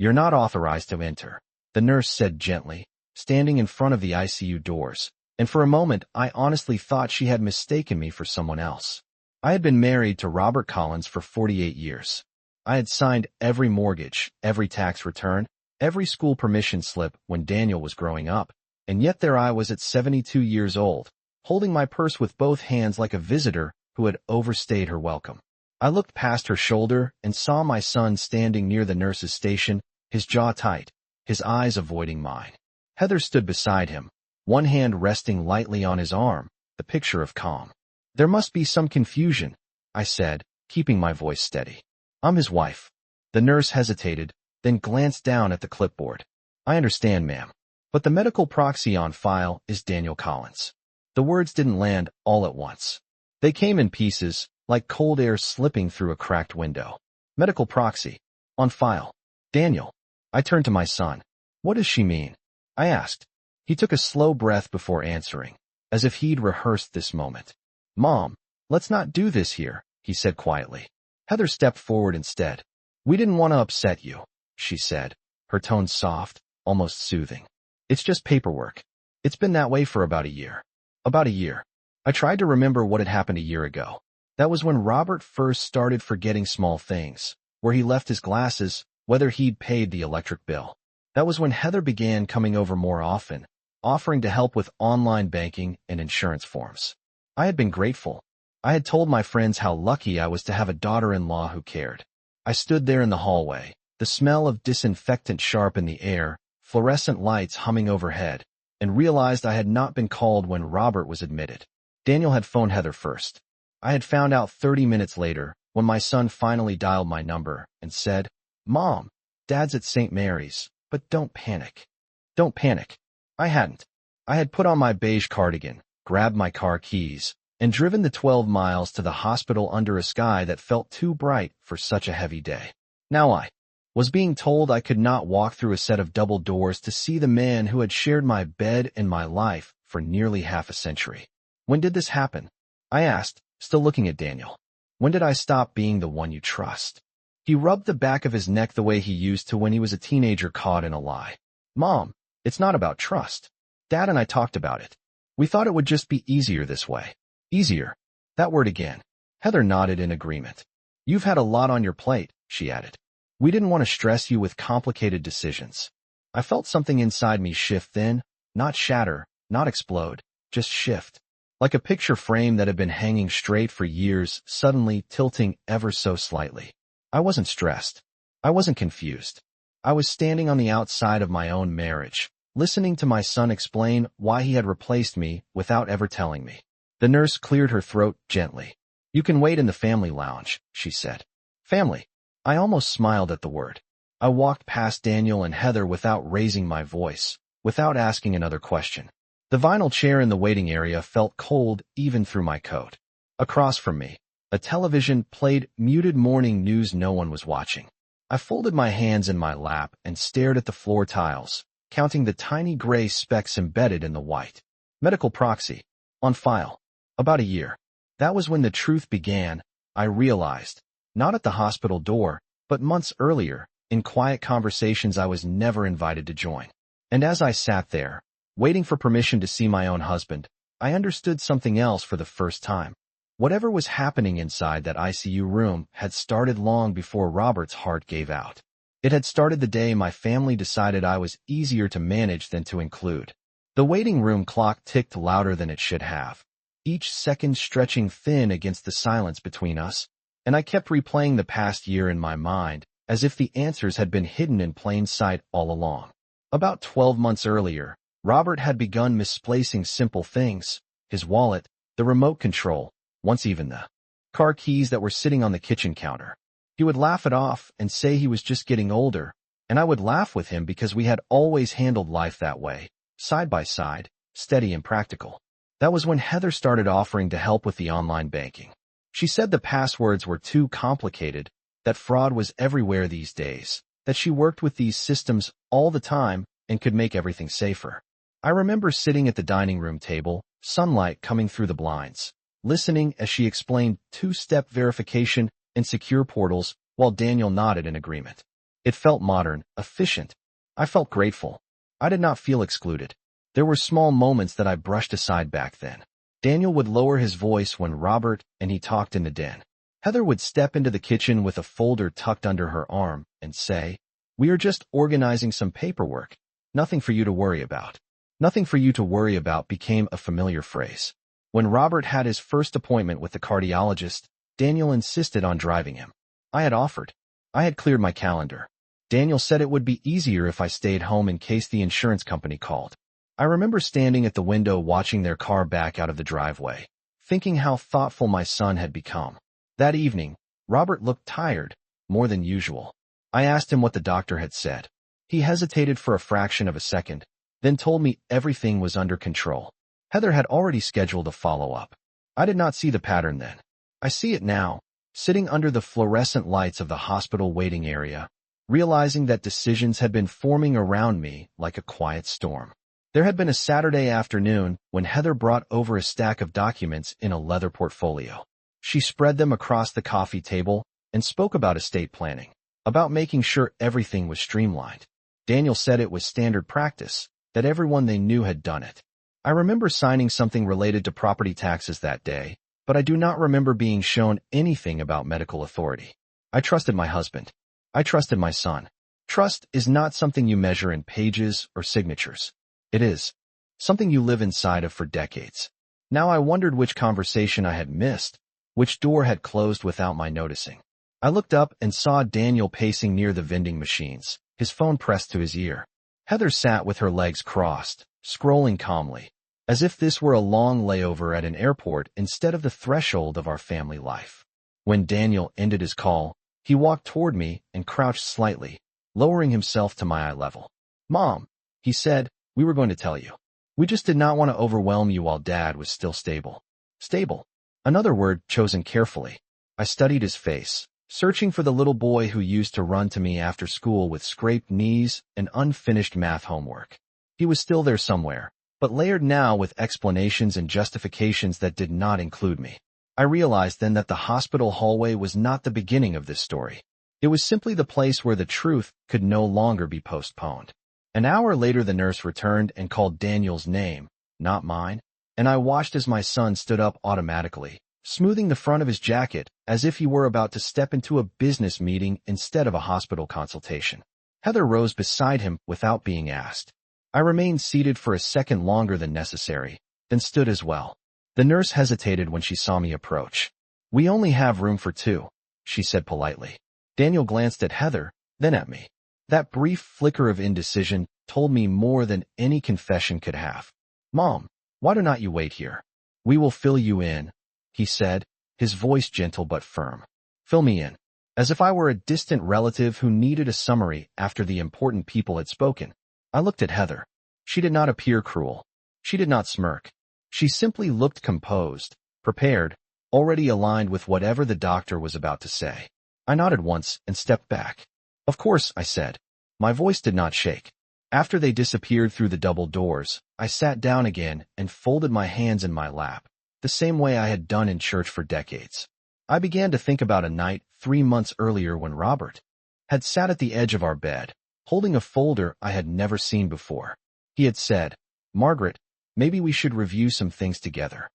"You're not authorized to enter," the nurse said gently, standing in front of the ICU doors, and for a moment I honestly thought she had mistaken me for someone else. I had been married to Robert Collins for 48 years. I had signed every mortgage, every tax return, every school permission slip when Daniel was growing up, and yet there I was at 72 years old, holding my purse with both hands like a visitor who had overstayed her welcome. I looked past her shoulder and saw my son standing near the nurse's station, his jaw tight, his eyes avoiding mine. Heather stood beside him, one hand resting lightly on his arm, the picture of calm. "There must be some confusion," I said, keeping my voice steady. "I'm his wife." The nurse hesitated, then glanced down at the clipboard. "I understand, ma'am, but the medical proxy on file is Daniel Collins." The words didn't land all at once. They came in pieces, like cold air slipping through a cracked window. "Medical proxy. On file. Daniel." I turned to my son. "What does she mean?" I asked. He took a slow breath before answering, as if he'd rehearsed this moment. "Mom, let's not do this here," he said quietly. Heather stepped forward instead. "We didn't want to upset you," she said, her tone soft, almost soothing. "It's just paperwork. It's been that way for about a year." About a year. I tried to remember what had happened a year ago. That was when Robert first started forgetting small things, where he left his glasses, whether he'd paid the electric bill. That was when Heather began coming over more often, offering to help with online banking and insurance forms. I had been grateful. I had told my friends how lucky I was to have a daughter-in-law who cared. I stood there in the hallway, the smell of disinfectant sharp in the air, fluorescent lights humming overhead, and realized I had not been called when Robert was admitted. Daniel had phoned Heather first. I had found out 30 minutes later, when my son finally dialed my number and said, "Mom, Dad's at St. Mary's, but don't panic." Don't panic. I hadn't. I had put on my beige cardigan, grabbed my car keys, and driven the 12 miles to the hospital under a sky that felt too bright for such a heavy day. Now I was being told I could not walk through a set of double doors to see the man who had shared my bed and my life for nearly half a century. "When did this happen?" I asked, still looking at Daniel. "When did I stop being the one you trust?" He rubbed the back of his neck the way he used to when he was a teenager caught in a lie. "Mom, it's not about trust. Dad and I talked about it. We thought it would just be easier this way." "Easier." That word again. Heather nodded in agreement. "You've had a lot on your plate," she added. "We didn't want to stress you with complicated decisions." I felt something inside me shift then, not shatter, not explode, just shift. Like a picture frame that had been hanging straight for years, suddenly tilting ever so slightly. I wasn't stressed. I wasn't confused. I was standing on the outside of my own marriage, listening to my son explain why he had replaced me without ever telling me. The nurse cleared her throat gently. "You can wait in the family lounge," she said. Family. I almost smiled at the word. I walked past Daniel and Heather without raising my voice, without asking another question. The vinyl chair in the waiting area felt cold even through my coat. Across from me, a television played muted morning news no one was watching. I folded my hands in my lap and stared at the floor tiles, counting the tiny gray specks embedded in the white. Medical proxy. On file. About a year. That was when the truth began, I realized. Not at the hospital door, but months earlier, in quiet conversations I was never invited to join. And as I sat there, waiting for permission to see my own husband, I understood something else for the first time. Whatever was happening inside that ICU room had started long before Robert's heart gave out. It had started the day my family decided I was easier to manage than to include. The waiting room clock ticked louder than it should have, each second stretching thin against the silence between us, and I kept replaying the past year in my mind, as if the answers had been hidden in plain sight all along. About 12 months earlier, Robert had begun misplacing simple things, his wallet, the remote control, once even the car keys that were sitting on the kitchen counter. He would laugh it off and say he was just getting older, and I would laugh with him because we had always handled life that way, side by side, steady and practical. That was when Heather started offering to help with the online banking. She said the passwords were too complicated, that fraud was everywhere these days, that she worked with these systems all the time and could make everything safer. I remember sitting at the dining room table, sunlight coming through the blinds, listening as she explained two-step verification and secure portals while Daniel nodded in agreement. It felt modern, efficient. I felt grateful. I did not feel excluded. There were small moments that I brushed aside back then. Daniel would lower his voice when Robert and he talked in the den. Heather would step into the kitchen with a folder tucked under her arm and say, "We are just organizing some paperwork. Nothing for you to worry about." Nothing for you to worry about became a familiar phrase. When Robert had his first appointment with the cardiologist, Daniel insisted on driving him. I had offered. I had cleared my calendar. Daniel said it would be easier if I stayed home in case the insurance company called. I remember standing at the window watching their car back out of the driveway, thinking how thoughtful my son had become. That evening, Robert looked tired, more than usual. I asked him what the doctor had said. He hesitated for a fraction of a second, then told me everything was under control. Heather had already scheduled a follow-up. I did not see the pattern then. I see it now, sitting under the fluorescent lights of the hospital waiting area, realizing that decisions had been forming around me like a quiet storm. There had been a Saturday afternoon when Heather brought over a stack of documents in a leather portfolio. She spread them across the coffee table and spoke about estate planning, about making sure everything was streamlined. Daniel said it was standard practice, that everyone they knew had done it. I remember signing something related to property taxes that day, but I do not remember being shown anything about medical authority. I trusted my husband. I trusted my son. Trust is not something you measure in pages or signatures. It is something you live inside of for decades. Now I wondered which conversation I had missed, which door had closed without my noticing. I looked up and saw Daniel pacing near the vending machines, his phone pressed to his ear. Heather sat with her legs crossed, scrolling calmly, as if this were a long layover at an airport instead of the threshold of our family life. When Daniel ended his call, he walked toward me and crouched slightly, lowering himself to my eye level. "Mom," he said, "we were going to tell you. We just did not want to overwhelm you while Dad was still stable." Stable. Another word chosen carefully. I studied his face, searching for the little boy who used to run to me after school with scraped knees and unfinished math homework. He was still there somewhere, but layered now with explanations and justifications that did not include me. I realized then that the hospital hallway was not the beginning of this story. It was simply the place where the truth could no longer be postponed. An hour later the nurse returned and called Daniel's name, not mine, and I watched as my son stood up automatically, smoothing the front of his jacket as if he were about to step into a business meeting instead of a hospital consultation. Heather rose beside him without being asked. I remained seated for a second longer than necessary, then stood as well. The nurse hesitated when she saw me approach. "We only have room for 2, she said politely. Daniel glanced at Heather, then at me. That brief flicker of indecision told me more than any confession could have. "Mom, why do not you wait here? We will fill you in," he said, his voice gentle but firm. "Fill me in." As if I were a distant relative who needed a summary after the important people had spoken. I looked at Heather. She did not appear cruel. She did not smirk. She simply looked composed, prepared, already aligned with whatever the doctor was about to say. I nodded once and stepped back. "Of course," I said. My voice did not shake. After they disappeared through the double doors, I sat down again and folded my hands in my lap, the same way I had done in church for decades. I began to think about a night 3 months earlier when Robert had sat at the edge of our bed, holding a folder I had never seen before. He had said, "Margaret, maybe we should review some things together."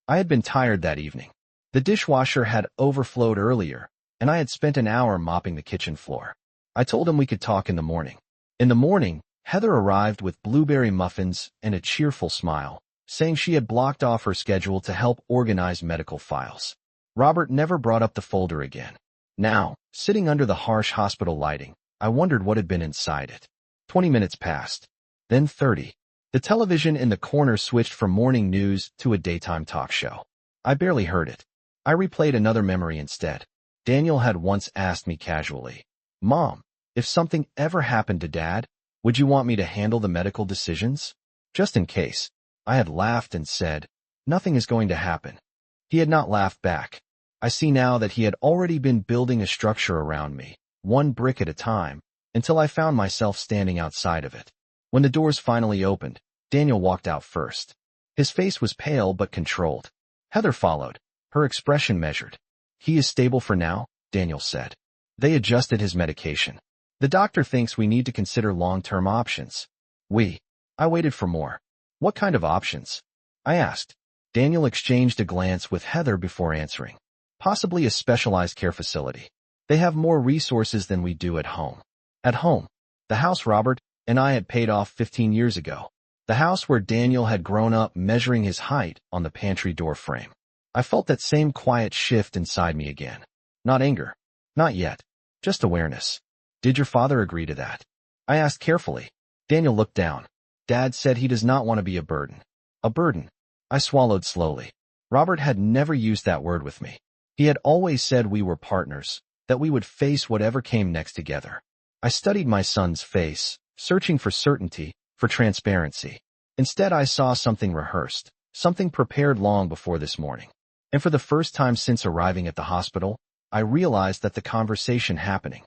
I had been tired that evening. The dishwasher had overflowed earlier, and I had spent an hour mopping the kitchen floor. I told him we could talk in the morning. In the morning, Heather arrived with blueberry muffins and a cheerful smile, saying she had blocked off her schedule to help organize medical files. Robert never brought up the folder again. Now, sitting under the harsh hospital lighting, I wondered what had been inside it. 20 minutes passed. Then 30. The television in the corner switched from morning news to a daytime talk show. I barely heard it. I replayed another memory instead. Daniel had once asked me casually, "Mom, if something ever happened to Dad, would you want me to handle the medical decisions?" Just in case. I had laughed and said, "Nothing is going to happen." He had not laughed back. I see now that he had already been building a structure around me, one brick at a time, until I found myself standing outside of it. When the doors finally opened, Daniel walked out first. His face was pale but controlled. Heather followed, her expression measured. "He is stable for now," Daniel said. They adjusted his medication. The doctor thinks we need to consider long-term options. I waited for more. What kind of options? I asked. Daniel exchanged a glance with Heather before answering. Possibly a specialized care facility. They have more resources than we do at home. At home, the house Robert and I had paid off 15 years ago. The house where Daniel had grown up measuring his height on the pantry door frame. I felt that same quiet shift inside me again. Not anger. Not yet. Just awareness. Did your father agree to that? I asked carefully. Daniel looked down. Dad said he does not want to be a burden. A burden. I swallowed slowly. Robert had never used that word with me. He had always said we were partners, that we would face whatever came next together. I studied my son's face, searching for certainty, for transparency. Instead, I saw something rehearsed, something prepared long before this morning. And for the first time since arriving at the hospital, I realized that the conversation happening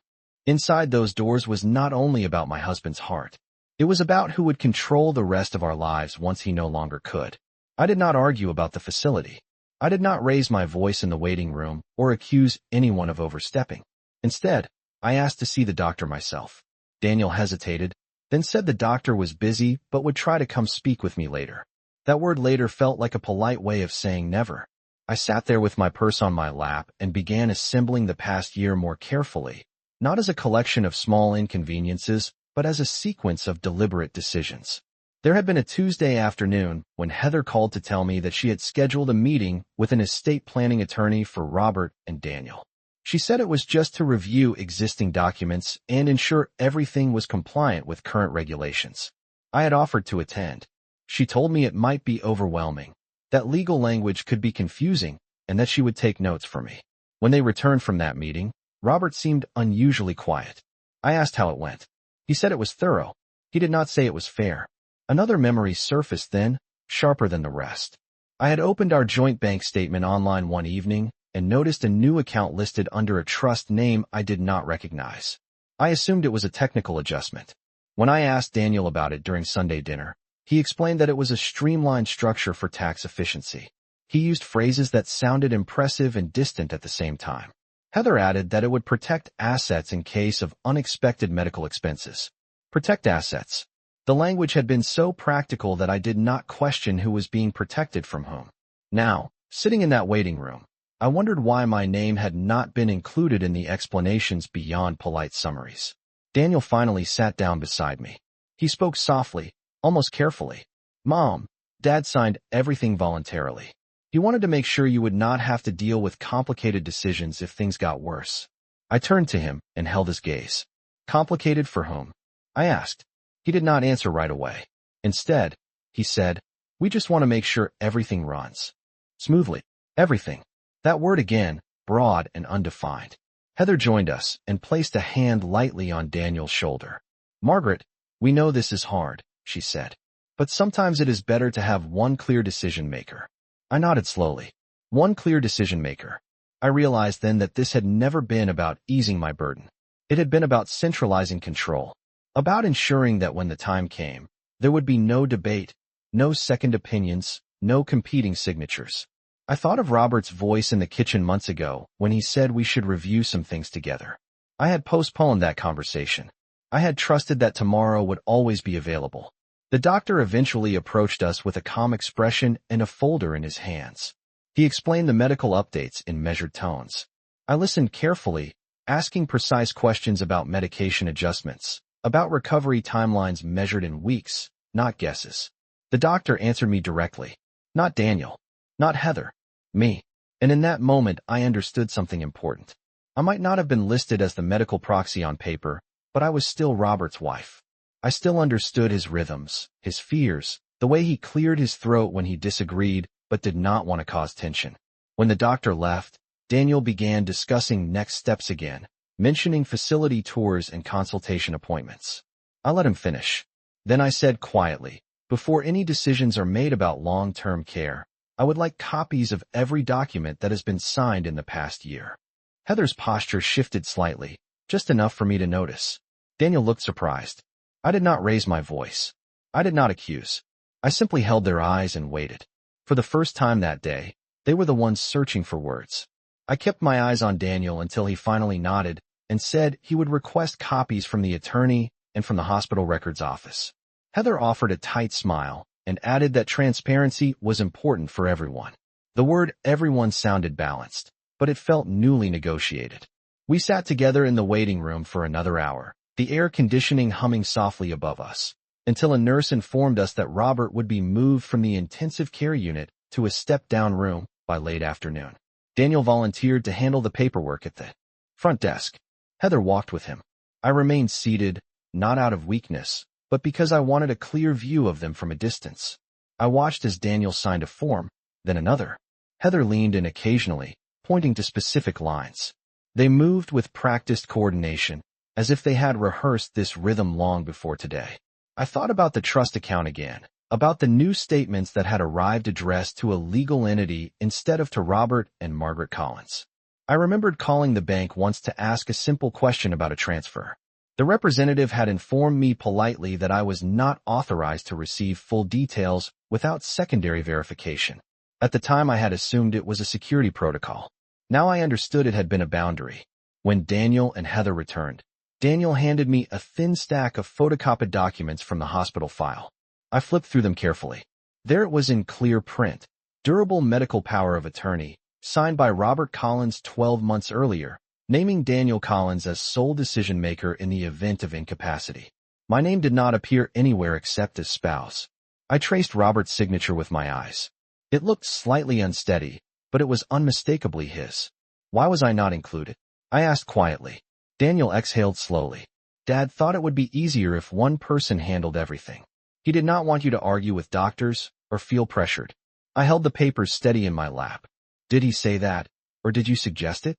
inside those doors was not only about my husband's heart. It was about who would control the rest of our lives once he no longer could. I did not argue about the facility. I did not raise my voice in the waiting room or accuse anyone of overstepping. Instead, I asked to see the doctor myself. Daniel hesitated, then said the doctor was busy but would try to come speak with me later. That word later felt like a polite way of saying never. I sat there with my purse on my lap and began assembling the past year more carefully, not as a collection of small inconveniences, but as a sequence of deliberate decisions. There had been a Tuesday afternoon when Heather called to tell me that she had scheduled a meeting with an estate planning attorney for Robert and Daniel. She said it was just to review existing documents and ensure everything was compliant with current regulations. I had offered to attend. She told me it might be overwhelming, that legal language could be confusing, and that she would take notes for me. When they returned from that meeting, Robert seemed unusually quiet. I asked how it went. He said it was thorough. He did not say it was fair. Another memory surfaced then, sharper than the rest. I had opened our joint bank statement online one evening and noticed a new account listed under a trust name I did not recognize. I assumed it was a technical adjustment. When I asked Daniel about it during Sunday dinner, he explained that it was a streamlined structure for tax efficiency. He used phrases that sounded impressive and distant at the same time. Heather added that it would protect assets in case of unexpected medical expenses. Protect assets. The language had been so practical that I did not question who was being protected from whom. Now, sitting in that waiting room, I wondered why my name had not been included in the explanations beyond polite summaries. Daniel finally sat down beside me. He spoke softly, almost carefully. Mom, Dad signed everything voluntarily. He wanted to make sure you would not have to deal with complicated decisions if things got worse. I turned to him and held his gaze. Complicated for whom? I asked. He did not answer right away. Instead, he said, we just want to make sure everything runs smoothly. Everything. That word again, broad and undefined. Heather joined us and placed a hand lightly on Daniel's shoulder. Margaret, we know this is hard, she said. But sometimes it is better to have one clear decision maker. I nodded slowly. One clear decision maker. I realized then that this had never been about easing my burden. It had been about centralizing control. About ensuring that when the time came, there would be no debate, no second opinions, no competing signatures. I thought of Robert's voice in the kitchen months ago when he said we should review some things together. I had postponed that conversation. I had trusted that tomorrow would always be available. The doctor eventually approached us with a calm expression and a folder in his hands. He explained the medical updates in measured tones. I listened carefully, asking precise questions about medication adjustments, about recovery timelines measured in weeks, not guesses. The doctor answered me directly. Not Daniel. Not Heather. Me. And in that moment, I understood something important. I might not have been listed as the medical proxy on paper, but I was still Robert's wife. I still understood his rhythms, his fears, the way he cleared his throat when he disagreed but did not want to cause tension. When the doctor left, Daniel began discussing next steps again, mentioning facility tours and consultation appointments. I let him finish. Then I said quietly, before any decisions are made about long-term care, I would like copies of every document that has been signed in the past year. Heather's posture shifted slightly, just enough for me to notice. Daniel looked surprised. I did not raise my voice. I did not accuse. I simply held their eyes and waited. For the first time that day, they were the ones searching for words. I kept my eyes on Daniel until he finally nodded, and said he would request copies from the attorney and from the hospital records office. Heather offered a tight smile and added that transparency was important for everyone. The word everyone sounded balanced, but it felt newly negotiated. We sat together in the waiting room for another hour, the air conditioning humming softly above us, until a nurse informed us that Robert would be moved from the intensive care unit to a step-down room by late afternoon. Daniel volunteered to handle the paperwork at the front desk. Heather walked with him. I remained seated, not out of weakness, but because I wanted a clear view of them from a distance. I watched as Daniel signed a form, then another. Heather leaned in occasionally, pointing to specific lines. They moved with practiced coordination, as if they had rehearsed this rhythm long before today. I thought about the trust account again, about the new statements that had arrived addressed to a legal entity instead of to Robert and Margaret Collins. I remembered calling the bank once to ask a simple question about a transfer. The representative had informed me politely that I was not authorized to receive full details without secondary verification. At the time, I had assumed it was a security protocol. Now I understood it had been a boundary. When Daniel and Heather returned, Daniel handed me a thin stack of photocopied documents from the hospital file. I flipped through them carefully. There it was in clear print, durable medical power of attorney, signed by Robert Collins 12 months earlier, naming Daniel Collins as sole decision-maker in the event of incapacity. My name did not appear anywhere except as spouse. I traced Robert's signature with my eyes. It looked slightly unsteady, but it was unmistakably his. Why was I not included? I asked quietly. Daniel exhaled slowly. Dad thought it would be easier if one person handled everything. He did not want you to argue with doctors or feel pressured. I held the papers steady in my lap. Did he say that, or did you suggest it?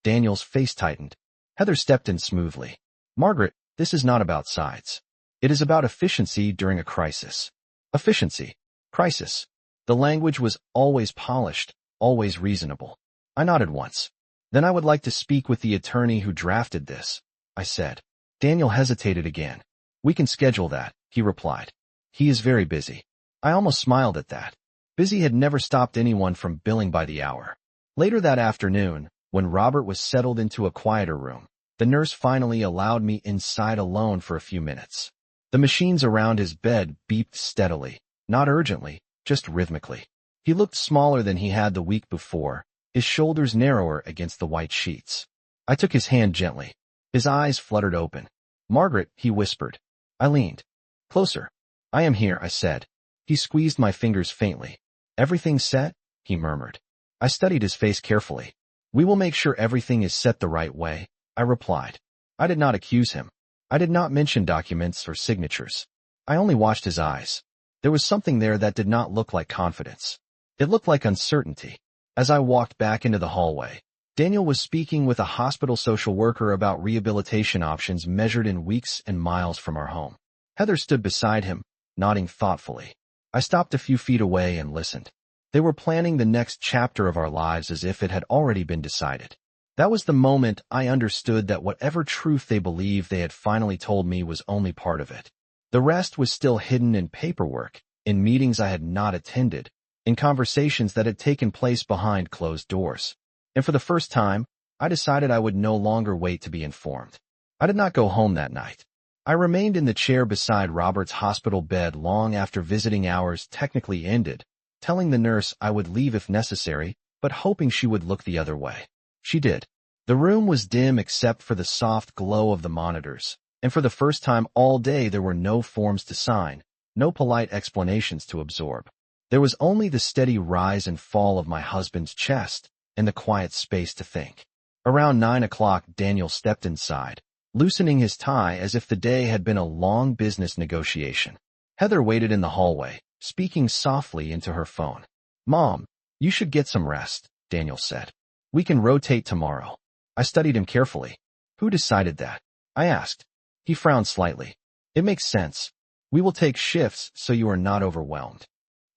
Daniel's face tightened. Heather stepped in smoothly. Margaret, this is not about sides. It is about efficiency during a crisis. Efficiency. Crisis. The language was always polished, always reasonable. I nodded once. Then I would like to speak with the attorney who drafted this, I said. Daniel hesitated again. We can schedule that, he replied. He is very busy. I almost smiled at that. Busy had never stopped anyone from billing by the hour. Later that afternoon, when Robert was settled into a quieter room, the nurse finally allowed me inside alone for a few minutes. The machines around his bed beeped steadily, not urgently, just rhythmically. He looked smaller than he had the week before, his shoulders narrower against the white sheets. I took his hand gently. His eyes fluttered open. Margaret, he whispered. I leaned. Closer. I am here, I said. He squeezed my fingers faintly. Everything set? He murmured. I studied his face carefully. We will make sure everything is set the right way, I replied. I did not accuse him. I did not mention documents or signatures. I only watched his eyes. There was something there that did not look like confidence. It looked like uncertainty. As I walked back into the hallway, Daniel was speaking with a hospital social worker about rehabilitation options measured in weeks and miles from our home. Heather stood beside him, nodding thoughtfully. I stopped a few feet away and listened. They were planning the next chapter of our lives as if it had already been decided. That was the moment I understood that whatever truth they believed they had finally told me was only part of it. The rest was still hidden in paperwork, in meetings I had not attended, in conversations that had taken place behind closed doors. And for the first time, I decided I would no longer wait to be informed. I did not go home that night. I remained in the chair beside Robert's hospital bed long after visiting hours technically ended, telling the nurse I would leave if necessary, but hoping she would look the other way. She did. The room was dim except for the soft glow of the monitors, and for the first time all day there were no forms to sign, no polite explanations to absorb. There was only the steady rise and fall of my husband's chest and the quiet space to think. Around 9 o'clock, Daniel stepped inside, loosening his tie as if the day had been a long business negotiation. Heather waited in the hallway, speaking softly into her phone. Mom, you should get some rest, Daniel said. We can rotate tomorrow. I studied him carefully. Who decided that? I asked. He frowned slightly. It makes sense. We will take shifts so you are not overwhelmed.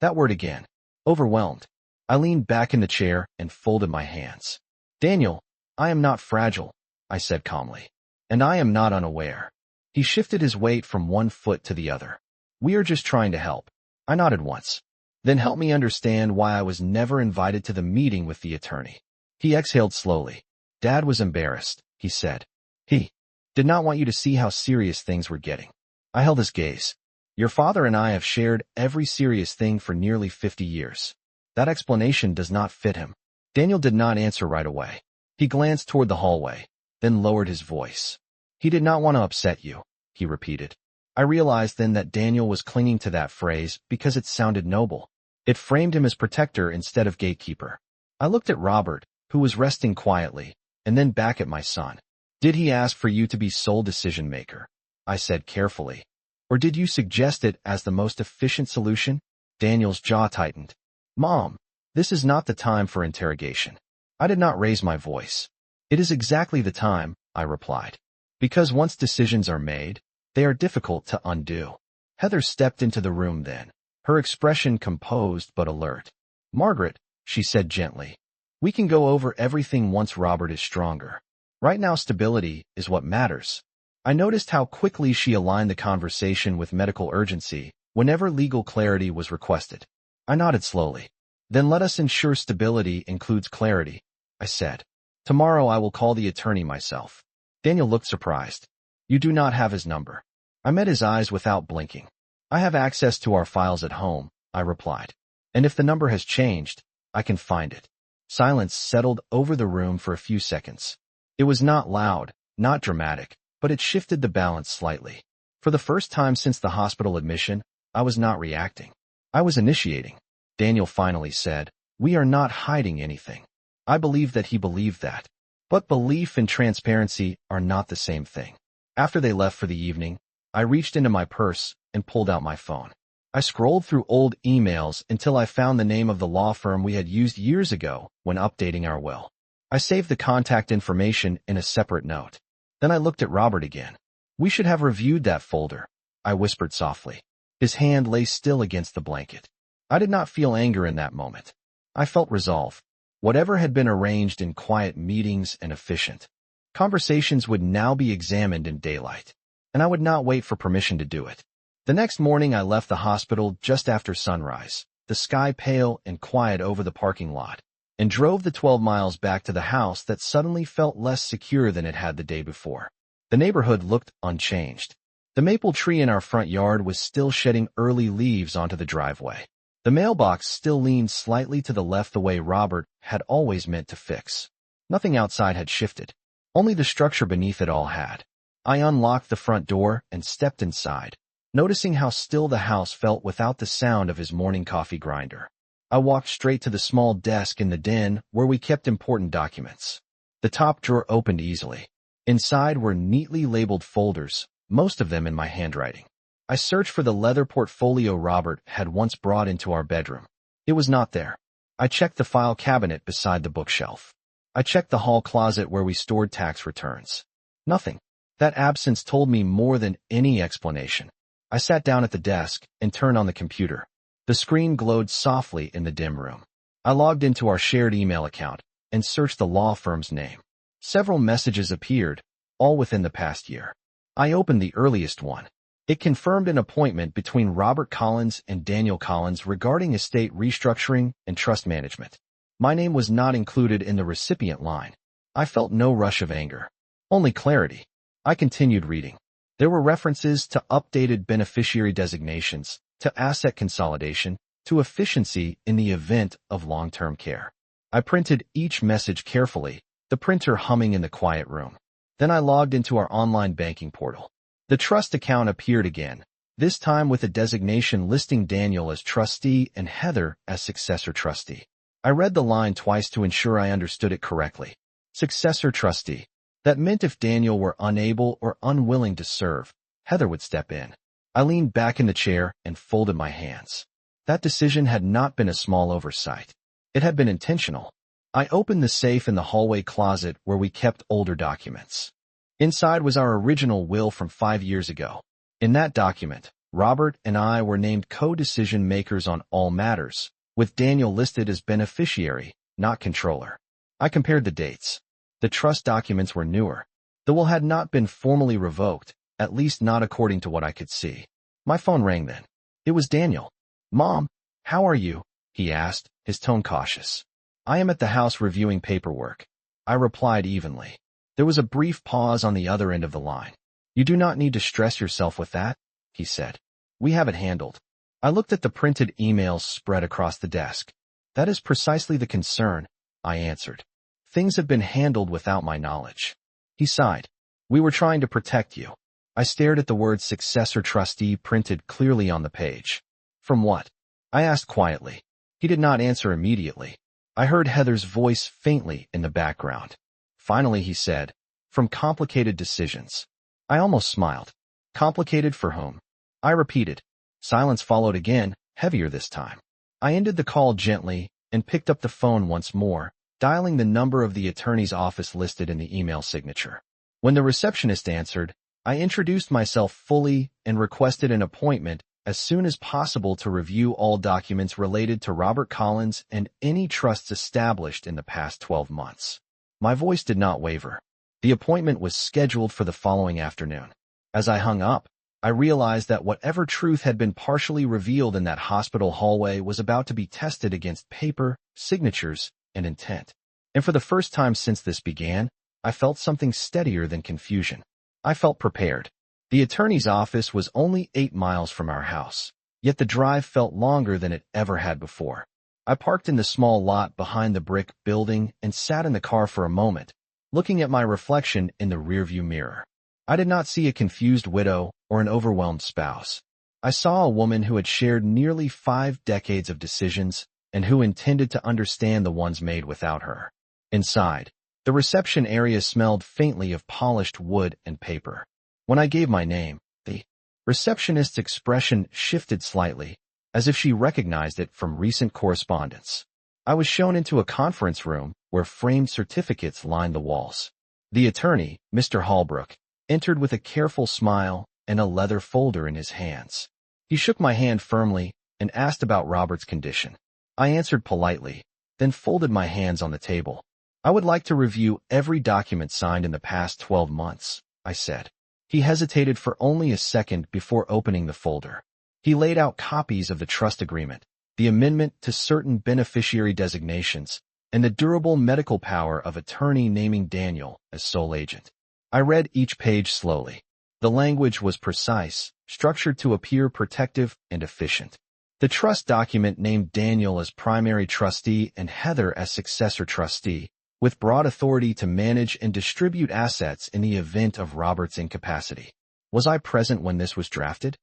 That word again. Overwhelmed. I leaned back in the chair and folded my hands. Daniel, I am not fragile, I said calmly. And I am not unaware. He shifted his weight from one foot to the other. We are just trying to help. I nodded once. Then help me understand why I was never invited to the meeting with the attorney. He exhaled slowly. Dad was embarrassed, he said. He did not want you to see how serious things were getting. I held his gaze. Your father and I have shared every serious thing for nearly 50 years. That explanation does not fit him. Daniel did not answer right away. He glanced toward the hallway, then lowered his voice. He did not want to upset you, he repeated. I realized then that Daniel was clinging to that phrase because it sounded noble. It framed him as protector instead of gatekeeper. I looked at Robert, who was resting quietly, and then back at my son. Did he ask for you to be sole decision-maker? I said carefully. Or did you suggest it as the most efficient solution? Daniel's jaw tightened. Mom, this is not the time for interrogation. I did not raise my voice. It is exactly the time, I replied. Because once decisions are made, they are difficult to undo. Heather stepped into the room then, her expression composed but alert. Margaret, she said gently, we can go over everything once Robert is stronger. Right now stability is what matters. I noticed how quickly she aligned the conversation with medical urgency whenever legal clarity was requested. I nodded slowly. Then let us ensure stability includes clarity, I said. Tomorrow I will call the attorney myself. Daniel looked surprised. You do not have his number. I met his eyes without blinking. I have access to our files at home, I replied. And if the number has changed, I can find it. Silence settled over the room for a few seconds. It was not loud, not dramatic, but it shifted the balance slightly. For the first time since the hospital admission, I was not reacting. I was initiating. Daniel finally said, we are not hiding anything. I believe that he believed that. But belief and transparency are not the same thing. After they left for the evening, I reached into my purse and pulled out my phone. I scrolled through old emails until I found the name of the law firm we had used years ago when updating our will. I saved the contact information in a separate note. Then I looked at Robert again. We should have reviewed that folder, I whispered softly. His hand lay still against the blanket. I did not feel anger in that moment. I felt resolve. Whatever had been arranged in quiet meetings and efficient conversations would now be examined in daylight, and I would not wait for permission to do it. The next morning I left the hospital just after sunrise, the sky pale and quiet over the parking lot, and drove the 12 miles back to the house that suddenly felt less secure than it had the day before. The neighborhood looked unchanged. The maple tree in our front yard was still shedding early leaves onto the driveway. The mailbox still leaned slightly to the left the way Robert had always meant to fix. Nothing outside had shifted. Only the structure beneath it all had. I unlocked the front door and stepped inside, noticing how still the house felt without the sound of his morning coffee grinder. I walked straight to the small desk in the den where we kept important documents. The top drawer opened easily. Inside were neatly labeled folders, most of them in my handwriting. I searched for the leather portfolio Robert had once brought into our bedroom. It was not there. I checked the file cabinet beside the bookshelf. I checked the hall closet where we stored tax returns. Nothing. That absence told me more than any explanation. I sat down at the desk and turned on the computer. The screen glowed softly in the dim room. I logged into our shared email account and searched the law firm's name. Several messages appeared, all within the past year. I opened the earliest one. It confirmed an appointment between Robert Collins and Daniel Collins regarding estate restructuring and trust management. My name was not included in the recipient line. I felt no rush of anger, only clarity. I continued reading. There were references to updated beneficiary designations, to asset consolidation, to efficiency in the event of long-term care. I printed each message carefully, the printer humming in the quiet room. Then I logged into our online banking portal. The trust account appeared again, this time with a designation listing Daniel as trustee and Heather as successor trustee. I read the line twice to ensure I understood it correctly. Successor trustee. That meant if Daniel were unable or unwilling to serve, Heather would step in. I leaned back in the chair and folded my hands. That decision had not been a small oversight. It had been intentional. I opened the safe in the hallway closet where we kept older documents. Inside was our original will from 5 years ago. In that document, Robert and I were named co-decision makers on all matters, with Daniel listed as beneficiary, not controller. I compared the dates. The trust documents were newer. The will had not been formally revoked, at least not according to what I could see. My phone rang then. It was Daniel. Mom, how are you? He asked, his tone cautious. I am at the house reviewing paperwork. I replied evenly. There was a brief pause on the other end of the line. "You do not need to stress yourself with that," he said. "We have it handled." I looked at the printed emails spread across the desk. "That is precisely the concern," I answered. "Things have been handled without my knowledge." He sighed. "We were trying to protect you." I stared at the word successor trustee printed clearly on the page. "From what?" I asked quietly. He did not answer immediately. I heard Heather's voice faintly in the background. Finally he said, "From complicated decisions." I almost smiled. "Complicated for whom?" I repeated. Silence followed again, heavier this time. I ended the call gently and picked up the phone once more, dialing the number of the attorney's office listed in the email signature. When the receptionist answered, I introduced myself fully and requested an appointment as soon as possible to review all documents related to Robert Collins and any trusts established in the past 12 months. My voice did not waver. The appointment was scheduled for the following afternoon. As I hung up, I realized that whatever truth had been partially revealed in that hospital hallway was about to be tested against paper, signatures, and intent. And for the first time since this began, I felt something steadier than confusion. I felt prepared. The attorney's office was only 8 miles from our house, yet the drive felt longer than it ever had before. I parked in the small lot behind the brick building and sat in the car for a moment, looking at my reflection in the rearview mirror. I did not see a confused widow or an overwhelmed spouse. I saw a woman who had shared nearly 5 decades of decisions and who intended to understand the ones made without her. Inside, the reception area smelled faintly of polished wood and paper. When I gave my name, the receptionist's expression shifted slightly, as if she recognized it from recent correspondence. I was shown into a conference room where framed certificates lined the walls. The attorney, Mr. Holbrook, entered with a careful smile and a leather folder in his hands. He shook my hand firmly and asked about Robert's condition. I answered politely, then folded my hands on the table. "I would like to review every document signed in the past 12 months, I said. He hesitated for only a second before opening the folder. He laid out copies of the trust agreement, the amendment to certain beneficiary designations, and the durable medical power of attorney naming Daniel as sole agent. I read each page slowly. The language was precise, structured to appear protective and efficient. The trust document named Daniel as primary trustee and Heather as successor trustee, with broad authority to manage and distribute assets in the event of Robert's incapacity. Was I present when this was drafted?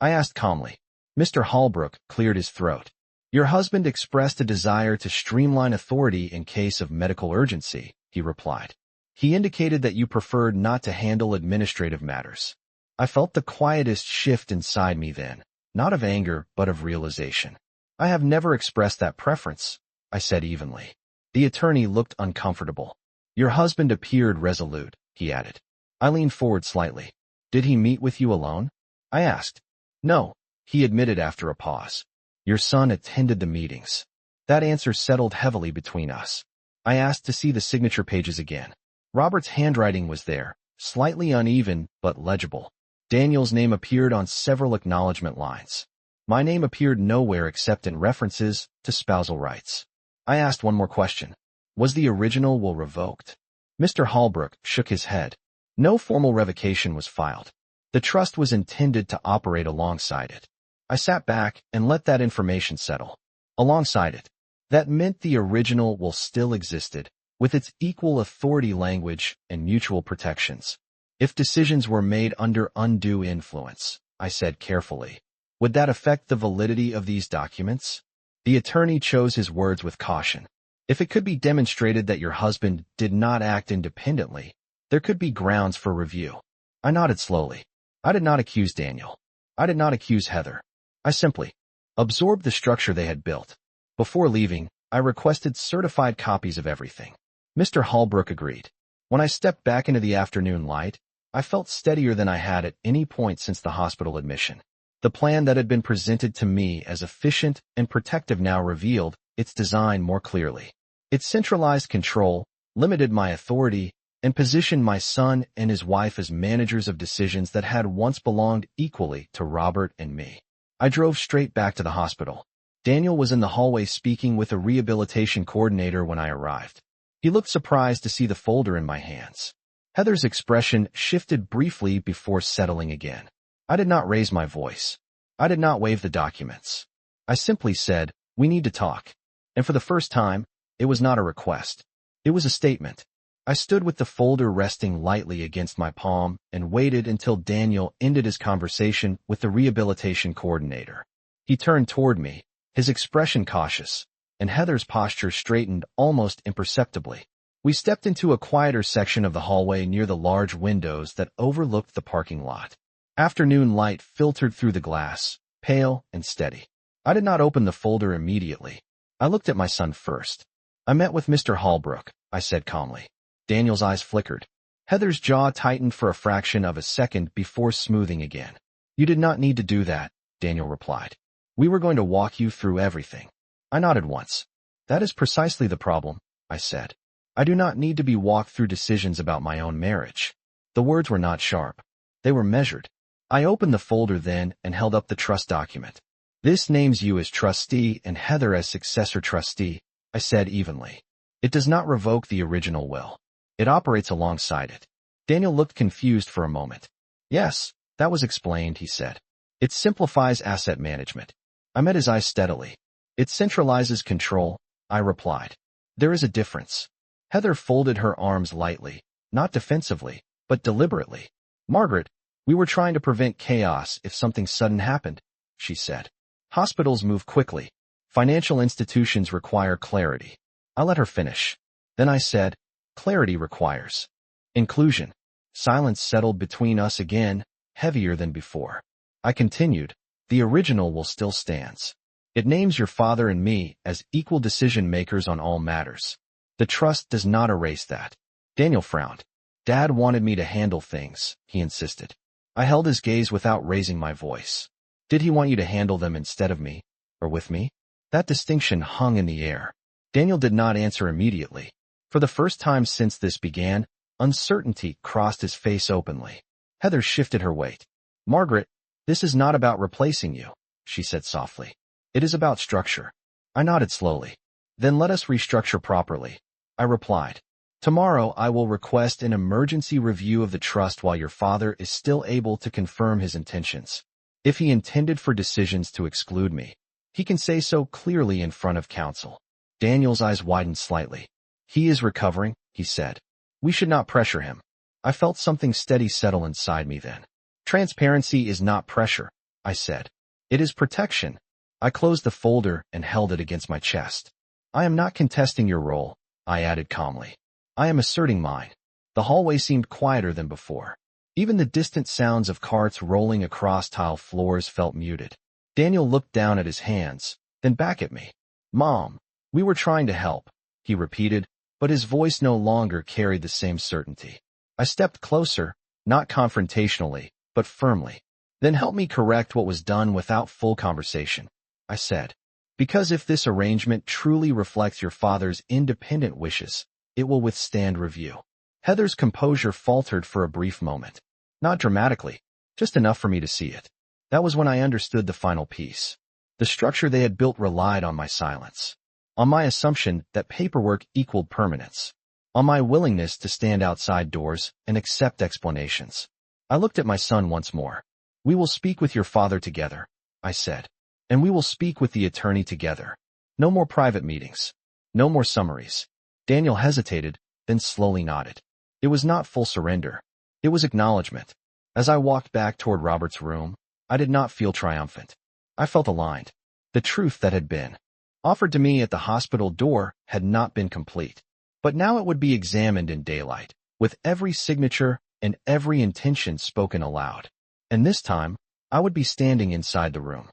I asked calmly. Mr. Holbrook cleared his throat. "Your husband expressed a desire to streamline authority in case of medical urgency," he replied. "He indicated that you preferred not to handle administrative matters." I felt the quietest shift inside me then, not of anger, but of realization. "I have never expressed that preference," I said evenly. The attorney looked uncomfortable. "Your husband appeared resolute," he added. I leaned forward slightly. "Did he meet with you alone?" I asked. "No," he admitted after a pause. "Your son attended the meetings." That answer settled heavily between us. I asked to see the signature pages again. Robert's handwriting was there, slightly uneven but legible. Daniel's name appeared on several acknowledgement lines. My name appeared nowhere except in references to spousal rights. I asked one more question. Was the original will revoked? Mr. Holbrook shook his head. No formal revocation was filed. The trust was intended to operate alongside it. I sat back and let that information settle. Alongside it. That meant the original will still existed, with its equal authority language and mutual protections. If decisions were made under undue influence, I said carefully, would that affect the validity of these documents? The attorney chose his words with caution. If it could be demonstrated that your husband did not act independently, there could be grounds for review. I nodded slowly. I did not accuse Daniel. I did not accuse Heather. I simply absorbed the structure they had built. Before leaving, I requested certified copies of everything. Mr. Holbrook agreed. When I stepped back into the afternoon light, I felt steadier than I had at any point since the hospital admission. The plan that had been presented to me as efficient and protective now revealed its design more clearly. It centralized control, limited my authority, and positioned my son and his wife as managers of decisions that had once belonged equally to Robert and me. I drove straight back to the hospital. Daniel was in the hallway speaking with a rehabilitation coordinator when I arrived. He looked surprised to see the folder in my hands. Heather's expression shifted briefly before settling again. I did not raise my voice. I did not wave the documents. I simply said, "We need to talk." And for the first time, it was not a request. It was a statement. I stood with the folder resting lightly against my palm and waited until Daniel ended his conversation with the rehabilitation coordinator. He turned toward me, his expression cautious, and Heather's posture straightened almost imperceptibly. We stepped into a quieter section of the hallway near the large windows that overlooked the parking lot. Afternoon light filtered through the glass, pale and steady. I did not open the folder immediately. I looked at my son first. "I met with Mr. Holbrook," I said calmly. Daniel's eyes flickered. Heather's jaw tightened for a fraction of a second before smoothing again. "You did not need to do that," Daniel replied. "We were going to walk you through everything." I nodded once. "That is precisely the problem," I said. "I do not need to be walked through decisions about my own marriage." The words were not sharp. They were measured. I opened the folder then and held up the trust document. "This names you as trustee and Heather as successor trustee," I said evenly. "It does not revoke the original will. It operates alongside it." Daniel looked confused for a moment. "Yes, that was explained," he said. "It simplifies asset management." I met his eyes steadily. "It centralizes control," I replied. "There is a difference." Heather folded her arms lightly, not defensively, but deliberately. "Margaret, we were trying to prevent chaos if something sudden happened," she said. "Hospitals move quickly. Financial institutions require clarity." I let her finish. Then I said, "Clarity requires inclusion." Silence settled between us again, heavier than before. I continued, "The original will still stands. It names your father and me as equal decision-makers on all matters. The trust does not erase that." Daniel frowned. "Dad wanted me to handle things," he insisted. I held his gaze without raising my voice. "Did he want you to handle them instead of me, or with me?" That distinction hung in the air. Daniel did not answer immediately. For the first time since this began, uncertainty crossed his face openly. Heather shifted her weight. "Margaret, this is not about replacing you," she said softly. "It is about structure." I nodded slowly. "Then let us restructure properly," I replied. "Tomorrow I will request an emergency review of the trust while your father is still able to confirm his intentions. If he intended for decisions to exclude me, he can say so clearly in front of counsel." Daniel's eyes widened slightly. "He is recovering," he said. "We should not pressure him." I felt something steady settle inside me then. "Transparency is not pressure," I said. "It is protection." I closed the folder and held it against my chest. "I am not contesting your role," I added calmly. "I am asserting mine." The hallway seemed quieter than before. Even the distant sounds of carts rolling across tile floors felt muted. Daniel looked down at his hands, then back at me. "Mom, we were trying to help," he repeated, but his voice no longer carried the same certainty. I stepped closer, not confrontationally, but firmly. "Then help me correct what was done without full conversation," I said. "Because if this arrangement truly reflects your father's independent wishes, it will withstand review." Heather's composure faltered for a brief moment. Not dramatically, just enough for me to see it. That was when I understood the final piece. The structure they had built relied on my silence, on my assumption that paperwork equaled permanence, on my willingness to stand outside doors and accept explanations. I looked at my son once more. "We will speak with your father together," I said. "And we will speak with the attorney together. No more private meetings. No more summaries." Daniel hesitated, then slowly nodded. It was not full surrender. It was acknowledgement. As I walked back toward Robert's room, I did not feel triumphant. I felt aligned. The truth that had been offered to me at the hospital door had not been complete. But now it would be examined in daylight, with every signature and every intention spoken aloud. And this time, I would be standing inside the room.